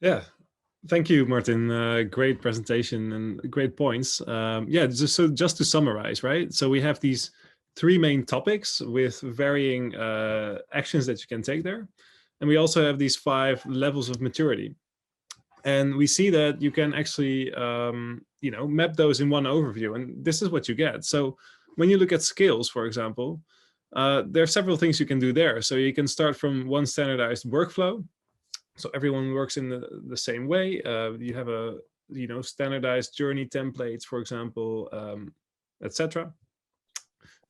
Yeah, thank you, Martin. Great presentation and great points. Yeah, just to summarize, right? So we have these three main topics with varying actions that you can take there. And we also have these 5 levels of maturity. And we see that you can actually, map those in one overview. And this is what you get. So when you look at skills, for example, there are several things you can do there. So you can start from one standardized workflow. So everyone works in the same way. You have a standardized journey templates, for example, etc.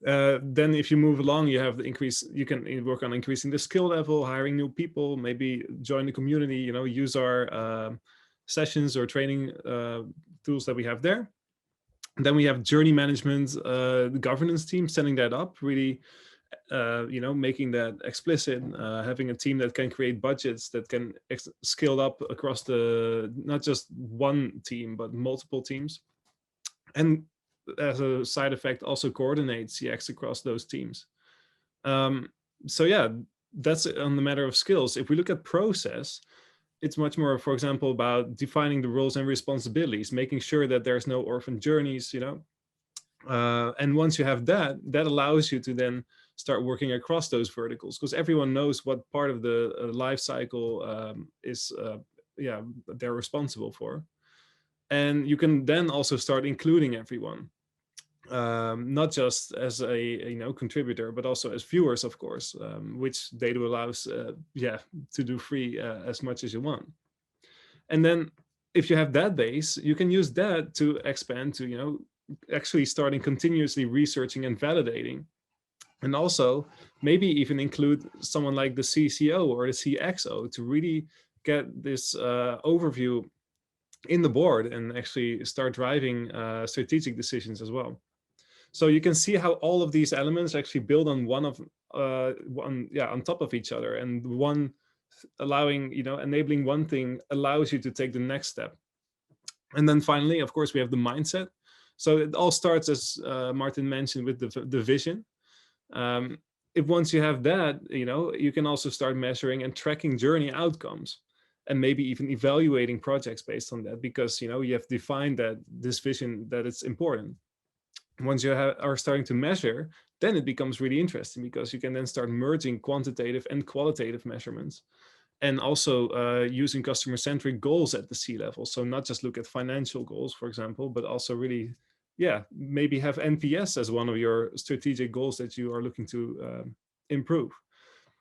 Then if you move along, you have the increase. You can work on increasing the skill level, hiring new people, maybe join the community. Use our sessions or training tools that we have there. And then we have journey management, the governance team, setting that up, really making that explicit, having a team that can create budgets that can scale up across not just one team, but multiple teams. And as a side effect, also coordinate CX across those teams. So yeah, that's on the matter of skills. If we look at process, it's much more, for example, about defining the roles and responsibilities, making sure that there's no orphan journeys, and once you have that, that allows you to then start working across those verticals, because everyone knows what part of the life cycle is they're responsible for. And you can then also start including everyone, not just as a contributor, but also as viewers, of course, which TheyDo allows to do free as much as you want. And then if you have that base, you can use that to expand to actually starting continuously researching and validating. And also maybe even include someone like the CCO or the CXO to really get this overview in the board and actually start driving strategic decisions as well. So you can see how all of these elements actually build on on top of each other, and one allowing, enabling one thing allows you to take the next step. And then finally, of course, we have the mindset. So it all starts, as Martin mentioned, with the vision. If once you have that, you can also start measuring and tracking journey outcomes, and maybe even evaluating projects based on that, because you have defined that this vision, that it's important. Once you are starting to measure, then it becomes really interesting, because you can then start merging quantitative and qualitative measurements, and also using customer-centric goals at the C-level. So not just look at financial goals, for example, but also really, maybe have NPS as one of your strategic goals that you are looking to improve.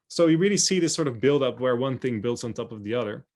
So you really see this sort of build up where one thing builds on top of the other.